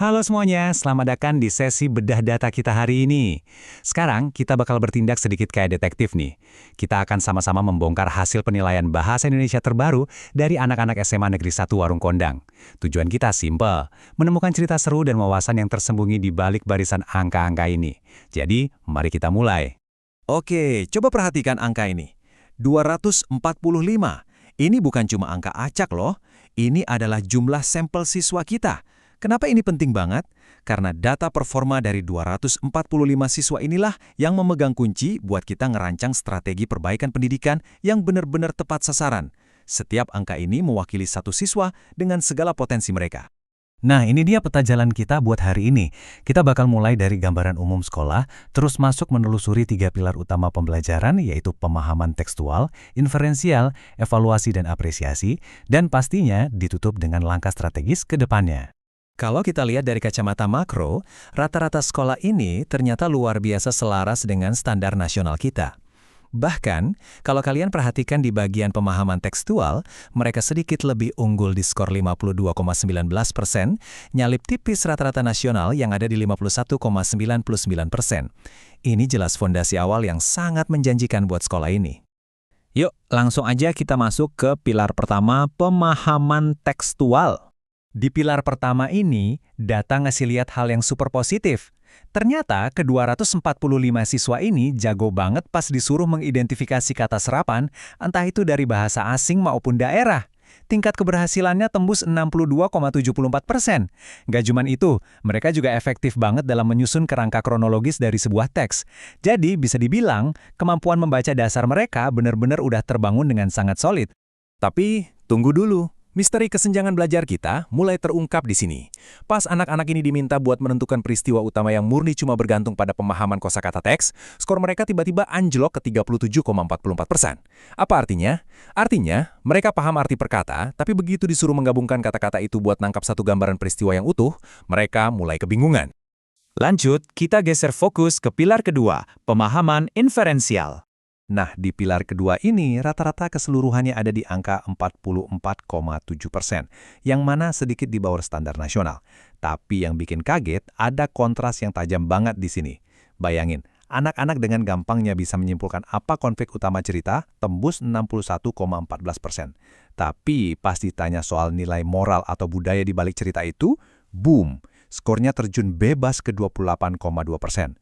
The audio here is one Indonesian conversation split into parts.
Halo semuanya, selamat datang di sesi bedah data kita hari ini. Sekarang kita bakal bertindak sedikit kayak detektif nih. Kita akan sama-sama membongkar hasil penilaian bahasa Indonesia terbaru dari anak-anak SMA Negeri 1 Warung Kondang. Tujuan kita simpel, menemukan cerita seru dan wawasan yang tersembunyi di balik barisan angka-angka ini. Jadi, mari kita mulai. Oke, coba perhatikan angka ini. 245. Ini bukan cuma angka acak loh. Ini adalah jumlah sampel siswa kita. Kenapa ini penting banget? Karena data performa dari 245 siswa inilah yang memegang kunci buat kita ngerancang strategi perbaikan pendidikan yang benar-benar tepat sasaran. Setiap angka ini mewakili satu siswa dengan segala potensi mereka. Nah, ini dia peta jalan kita buat hari ini. Kita bakal mulai dari gambaran umum sekolah, terus masuk menelusuri 3 pilar utama pembelajaran, yaitu pemahaman tekstual, inferensial, evaluasi dan apresiasi, dan pastinya ditutup dengan langkah strategis ke depannya. Kalau kita lihat dari kacamata makro, rata-rata sekolah ini ternyata luar biasa selaras dengan standar nasional kita. Bahkan, kalau kalian perhatikan di bagian pemahaman tekstual, mereka sedikit lebih unggul di skor 52,19%, nyalip tipis rata-rata nasional yang ada di 51,99%. Ini jelas fondasi awal yang sangat menjanjikan buat sekolah ini. Yuk, langsung aja kita masuk ke pilar pertama, pemahaman tekstual. Di pilar pertama ini, data ngasih lihat hal yang super positif. Ternyata ke-245 siswa ini jago banget pas disuruh mengidentifikasi kata serapan, entah itu dari bahasa asing maupun daerah. Tingkat keberhasilannya tembus 62,74%. Gak cuman itu, mereka juga efektif banget dalam menyusun kerangka kronologis dari sebuah teks. Jadi bisa dibilang, kemampuan membaca dasar mereka benar-benar udah terbangun dengan sangat solid. Tapi, tunggu dulu. Misteri kesenjangan belajar kita mulai terungkap di sini. Pas anak-anak ini diminta buat menentukan peristiwa utama yang murni cuma bergantung pada pemahaman kosakata teks, skor mereka tiba-tiba anjlok ke 37,44%. Apa artinya? Artinya, mereka paham arti perkata, tapi begitu disuruh menggabungkan kata-kata itu buat nangkap satu gambaran peristiwa yang utuh, mereka mulai kebingungan. Lanjut, kita geser fokus ke pilar kedua, pemahaman inferensial. Nah, di pilar kedua ini, rata-rata keseluruhannya ada di angka 44,7%, yang mana sedikit di bawah standar nasional. Tapi yang bikin kaget, ada kontras yang tajam banget di sini. Bayangin, anak-anak dengan gampangnya bisa menyimpulkan apa konflik utama cerita, tembus 61,14%. Tapi pas ditanya soal nilai moral atau budaya di balik cerita itu, boom, skornya terjun bebas ke 28,2%.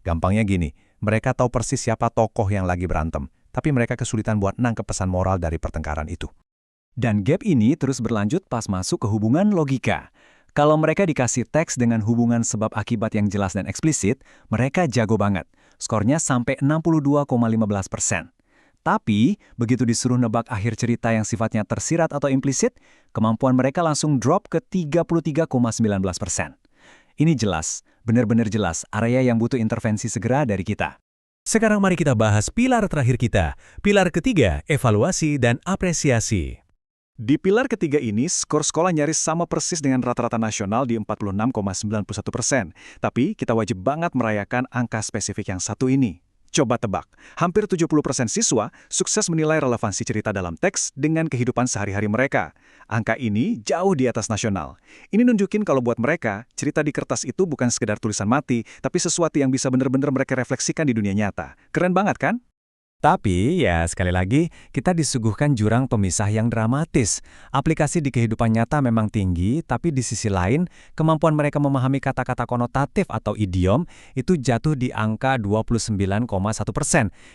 Gampangnya gini, mereka tahu persis siapa tokoh yang lagi berantem, tapi mereka kesulitan buat nangkep pesan moral dari pertengkaran itu. Dan gap ini terus berlanjut pas masuk ke hubungan logika. Kalau mereka dikasih teks dengan hubungan sebab akibat yang jelas dan eksplisit, mereka jago banget. Skornya sampai 62,15%. Tapi, begitu disuruh nebak akhir cerita yang sifatnya tersirat atau implisit, kemampuan mereka langsung drop ke 33,19%. Ini jelas, benar-benar jelas area yang butuh intervensi segera dari kita. Sekarang mari kita bahas pilar terakhir kita. Pilar ketiga, evaluasi dan apresiasi. Di pilar ketiga ini, skor sekolah nyaris sama persis dengan rata-rata nasional di 46,91%. Tapi kita wajib banget merayakan angka spesifik yang satu ini. Coba tebak, hampir 70% siswa sukses menilai relevansi cerita dalam teks dengan kehidupan sehari-hari mereka. Angka ini jauh di atas nasional. Ini nunjukin kalau buat mereka, cerita di kertas itu bukan sekedar tulisan mati, tapi sesuatu yang bisa benar-benar mereka refleksikan di dunia nyata. Keren banget kan? Tapi, ya sekali lagi, kita disuguhkan jurang pemisah yang dramatis. Aplikasi di kehidupan nyata memang tinggi, tapi di sisi lain, kemampuan mereka memahami kata-kata konotatif atau idiom itu jatuh di angka 29,1%.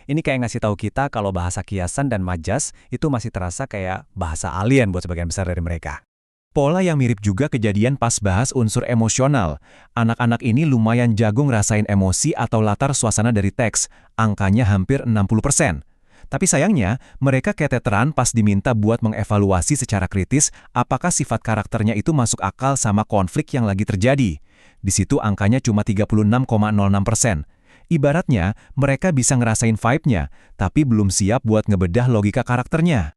Ini kayak ngasih tahu kita kalau bahasa kiasan dan majas itu masih terasa kayak bahasa alien buat sebagian besar dari mereka. Pola yang mirip juga kejadian pas bahas unsur emosional. Anak-anak ini lumayan jago ngerasain emosi atau latar suasana dari teks, angkanya hampir 60%. Tapi sayangnya, mereka keteteran pas diminta buat mengevaluasi secara kritis apakah sifat karakternya itu masuk akal sama konflik yang lagi terjadi. Di situ angkanya cuma 36,06%. Ibaratnya, mereka bisa ngerasain vibe-nya, tapi belum siap buat ngebedah logika karakternya.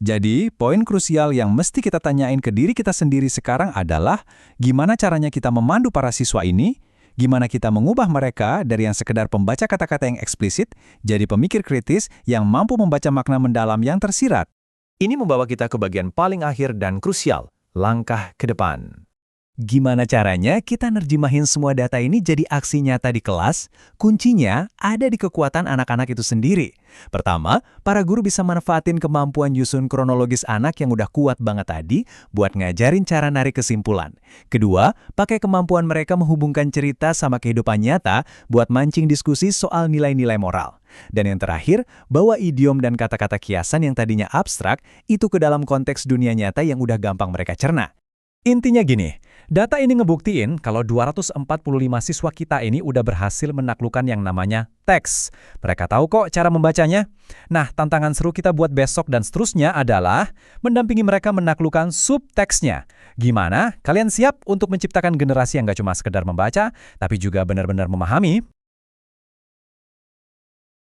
Jadi, poin krusial yang mesti kita tanyain ke diri kita sendiri sekarang adalah gimana caranya kita memandu para siswa ini, gimana kita mengubah mereka dari yang sekedar pembaca kata-kata yang eksplisit jadi pemikir kritis yang mampu membaca makna mendalam yang tersirat. Ini membawa kita ke bagian paling akhir dan krusial, langkah ke depan. Gimana caranya kita nerjemahin semua data ini jadi aksi nyata di kelas? Kuncinya ada di kekuatan anak-anak itu sendiri. Pertama, para guru bisa manfaatin kemampuan nyusun kronologis anak yang udah kuat banget tadi buat ngajarin cara narik kesimpulan. Kedua, pakai kemampuan mereka menghubungkan cerita sama kehidupan nyata buat mancing diskusi soal nilai-nilai moral. Dan yang terakhir, bawa idiom dan kata-kata kiasan yang tadinya abstrak itu ke dalam konteks dunia nyata yang udah gampang mereka cerna. Intinya gini, data ini ngebuktiin kalau 245 siswa kita ini udah berhasil menaklukkan yang namanya teks. Mereka tahu kok cara membacanya. Nah, tantangan seru kita buat besok dan seterusnya adalah mendampingi mereka menaklukkan subteksnya. Gimana? Kalian siap untuk menciptakan generasi yang gak cuma sekedar membaca, tapi juga benar-benar memahami?